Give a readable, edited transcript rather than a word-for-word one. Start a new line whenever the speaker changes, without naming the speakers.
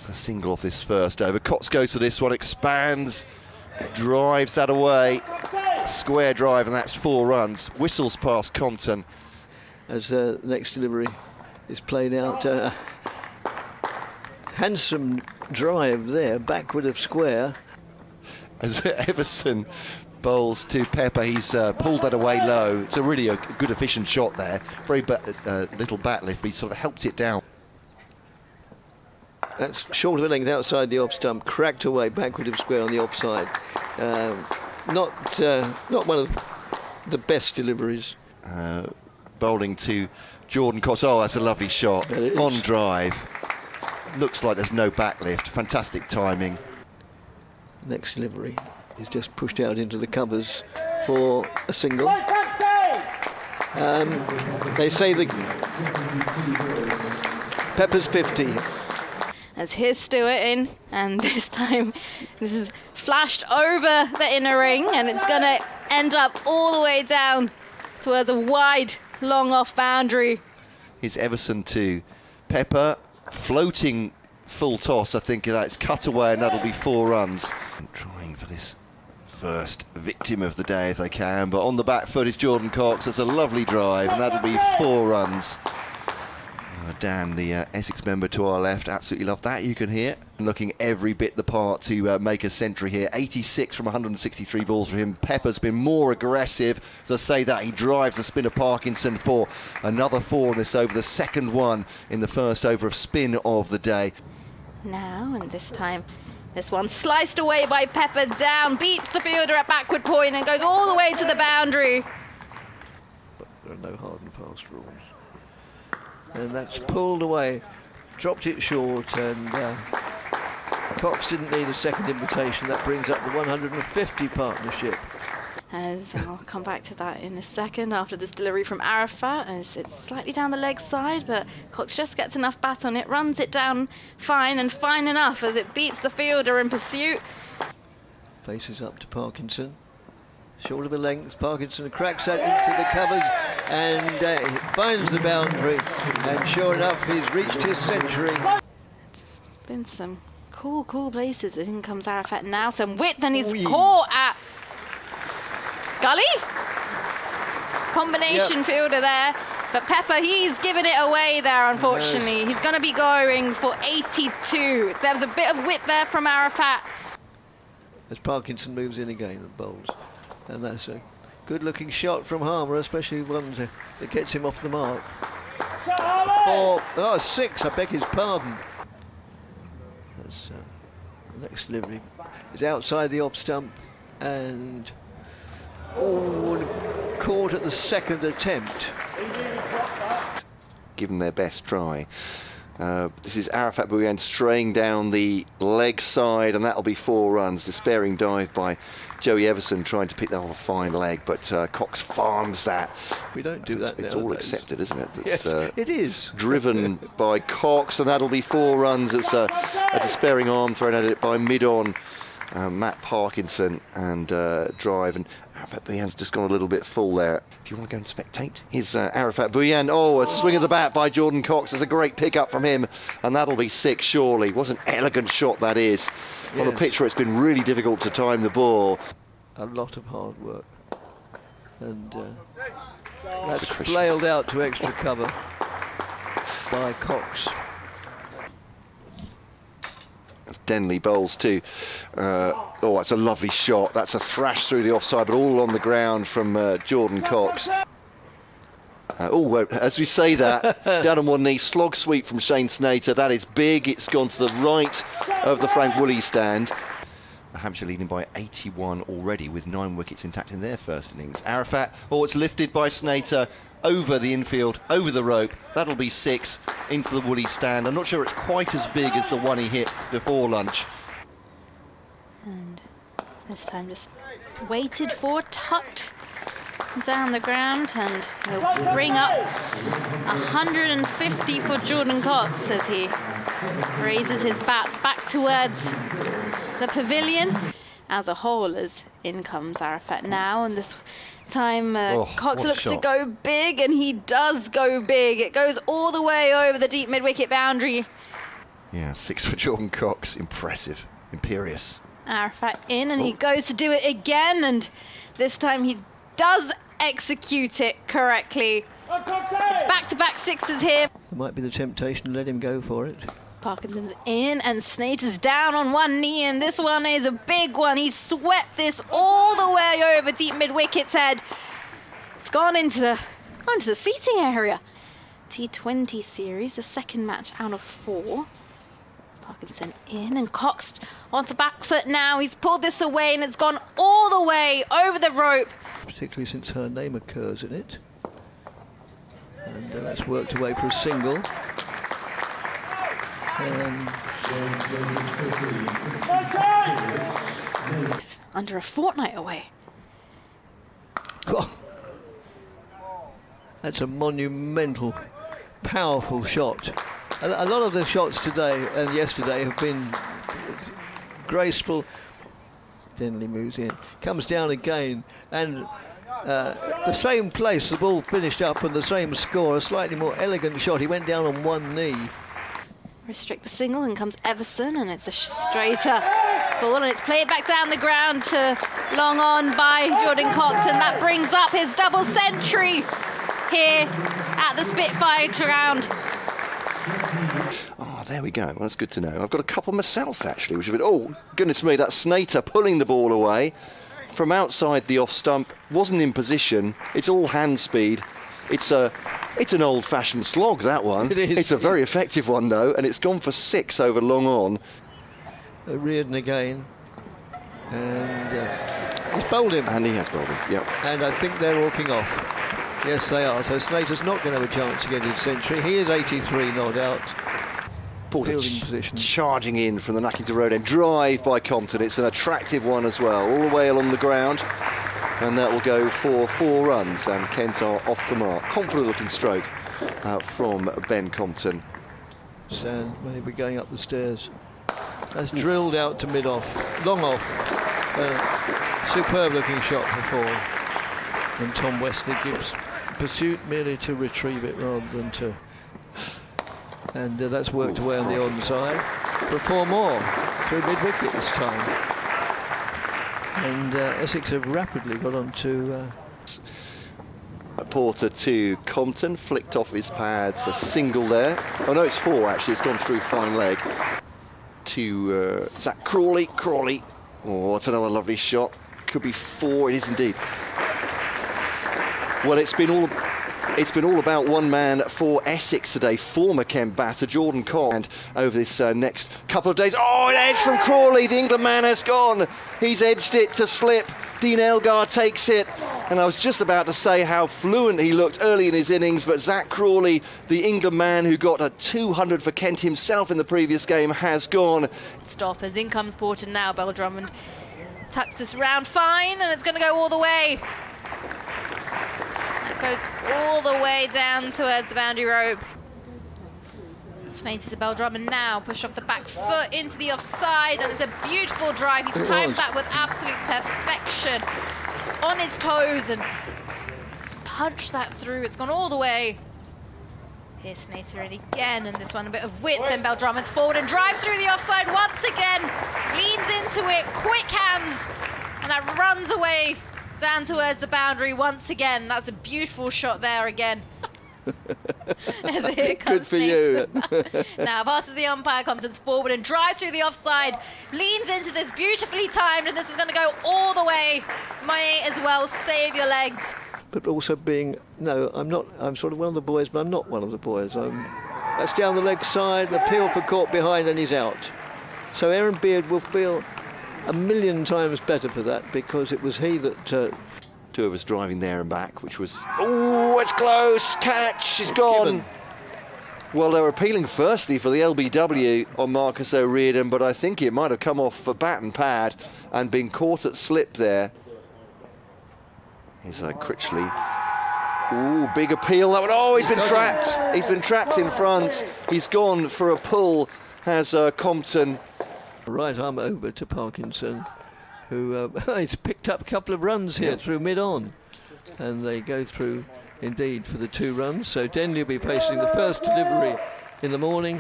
A single off this first over. Cox goes for this one, expands, drives that away. Square drive, and that's 4 runs. Whistles past Compton.
As next delivery is played out. Handsome drive there, backward of square.
As Everson bowls to Pepper, he's pulled that away low. It's a really good, efficient shot there. Very little bat lift, but he sort of helped it down.
That's short of a length outside the off stump, cracked away backward of square on the offside. Not one of the best deliveries.
Bowling to Jordan Cox. Oh, that's a lovely shot. On drive. Looks like there's no backlift. Fantastic timing.
Next delivery is just pushed out into the covers for a single. They say the Pepper's 50.
As here's Stewart in, and this time this is flashed over the inner ring, and it's going to end up all the way down towards a wide, long off boundary.
Here's Everson to Pepper, floating full toss. I think that's cut away, and that'll be 4 runs. Trying for this first victim of the day if they can, but on the back foot is Jordan Cox. That's a lovely drive, and that'll be 4 runs. Dan, the Essex member to our left, absolutely loved that, you can hear. Looking every bit the part to make a century here. 86 from 163 balls for him. Pepper's been more aggressive. As I say that, he drives the spinner Parkinson for another 4 in this over, the second one in the first over of spin of the day.
Now, and this time, this one sliced away by Pepper, down, beats the fielder at backward point and goes all the way to the boundary.
But there are no hard and fast rules. And that's pulled away, dropped it short, and Cox didn't need a second invitation. That brings up the 150 partnership.
As I'll come back to that in a second after this delivery from Arafat, as it's slightly down the leg side, but Cox just gets enough bat on it, runs it down fine and fine enough as it beats the fielder in pursuit.
Faces up to Parkinson. Short of a length, Parkinson cracks that into the covers and he finds the boundary, and sure enough he's reached his century.
It's been some cool places. In comes Arafat now, some width, and he's caught at gully. Combination fielder there, but Pepper, he's given it away there unfortunately. He's going to be going for 82. There was a bit of width there from Arafat.
As Parkinson moves in again and bowls. And that's a good-looking shot from Harmer, especially one that gets him off the mark. 6, I beg his pardon. That's, the next delivery is outside the off stump, and caught at the second attempt.
Given their best try. This is Arafat Bhuiyan straying down the leg side, and that'll be 4 runs. Despairing dive by Joey Everson, trying to pick that off a fine leg, but Cox farms that.
We don't do that.
It's all accepted, isn't it? It's,
yes, it is.
Driven by Cox, and that'll be 4 runs. It's a despairing arm thrown at it by mid-on Matt Parkinson, and drive, and Arafat Bhuiyan's just gone a little bit full there. If you want to go and spectate, here's Arafat Bhuiyan. Oh, a swing of the bat by Jordan Cox. There's a great pick-up from him, and that'll be 6 surely. What an elegant shot that is. Yes. On the pitch where it's been really difficult to time the ball.
A lot of hard work. And that's flailed out to extra cover by Cox.
Denley bowls too. That's a lovely shot. That's a thrash through the offside, but all on the ground from Jordan Cox. As we say that, down on one knee, slog sweep from Shane Snater. That is big. It's gone to the right of the Frank Woolley stand. Hampshire leading by 81 already, with 9 wickets intact in their first innings. Arafat, it's lifted by Snater over the infield, over the rope. That'll be 6 into the Woolley stand. I'm not sure it's quite as big as the one he hit before lunch.
And this time just waited for, tucked down the ground, and he'll bring up 150 for Jordan Cox as he raises his bat back towards the pavilion. As a whole, as in comes Arafat now, and this time Cox looks to go big, and he does go big. It goes all the way over the deep mid-wicket boundary.
Yeah, 6 for Jordan Cox. Impressive. Imperious.
Arafat in, and he goes to do it again, and this time he does execute it correctly. It's back-to-back sixes here.
There might be the temptation to let him go for it.
Parkinson's in, and Snater's down on one knee, and this one is a big one. He swept this all the way over deep mid-wicket's head. It's gone onto the seating area. T20 series, the second match out of 4. Parkinson in, and Cox on the back foot now. He's pulled this away, and it's gone all the way over the rope.
Particularly since her name occurs in it. And that's worked away for a single.
Under a fortnight away.
God. That's a monumental, powerful shot. A lot of the shots today and yesterday have been graceful. Denley moves in, comes down again, and the same place, the ball finished up and the same score, a slightly more elegant shot. He went down on one knee.
Restrict the single, and comes Everson, and it's a straighter ball, and it's played back down the ground to long on by Jordan Cox, and that brings up his double century here at the Spitfire ground.
Oh, there we go. Well, that's good to know. I've got a couple myself, actually, which have been... Oh, goodness me, that's Snater pulling the ball away from outside the off stump. Wasn't in position. It's all hand speed. It's an old-fashioned slog, that one.
It is.
It's a very effective one, though, and it's gone for 6 over long on.
Reardon again. And he's bowled him.
And he has bowled him, yep.
And I think they're walking off. Yes, they are. So Slater's not going to have a chance to get his century. He is 83 not out. Fielding position.
Charging in from the Nackington Road end. Drive by Compton. It's an attractive one as well, all the way along the ground. And that will go for 4 runs. And Kent are off the mark. Confident looking stroke from Ben Compton.
Stand when he'll be going up the stairs. That's drilled out to mid-off. Long off. Superb looking shot for 4. And Tom Wesley gives pursuit merely to retrieve it rather than to... And that's worked away on the onside for 4 more through mid-wicket this time. And Essex have rapidly got on to...
Porter to Compton, flicked off his pads, a single there. Oh no, it's 4 actually, it's gone through fine leg. To Zach Crawley. Oh, that's another lovely shot. Could be 4, it is indeed. Well, it's been all about one man for Essex today. Former Kent batter Jordan Cox. And over this next couple of days, oh, an edge from Crawley. The England man has gone. He's edged it to slip. Dean Elgar takes it. And I was just about to say how fluent he looked early in his innings, but Zach Crawley, the England man who got a 200 for Kent himself in the previous game, has gone.
Stop as in comes Porter now. Bell Drummond tucks this round fine, and it's going to go all the way. Goes all the way down towards the boundary rope. Snater to Bell Drummond now, push off the back foot into the offside, and it's a beautiful drive. He's timed that with absolute perfection. He's on his toes and just punched that through. It's gone all the way. Here's Snater in again, and this one a bit of width, and Bell Drummond's forward and drives through the offside once again. Leans into it, quick hands, and that runs away down towards the boundary once again. That's a beautiful shot there again. As here comes
Good for you.
Now passes the umpire, Compton's forward and drives through the offside. Leans into this, beautifully timed, and this is going to go all the way. May as well save your legs.
But also being... No, I'm not... I'm sort of one of the boys, but I'm not one of the boys. That's down the leg side, the appeal for caught behind, and he's out. So Aaron Beard will feel a million times better for that, because it was he that...
2 of us driving there and back, which was... Oh, it's close! Catch! It's gone!
Given.
Well, they were appealing firstly for the LBW on Marcus O'Riordan, but I think it might have come off for bat and pad and been caught at slip there. Here's Critchley. Ooh, big appeal. That one. Oh, he's been trapped. He's been trapped in front. He's gone for a pull, has Compton.
Right arm over to Parkinson, who he's picked up a couple of runs here through mid-on. And they go through, indeed, for the 2 runs. So Denley will be facing the first delivery in the morning.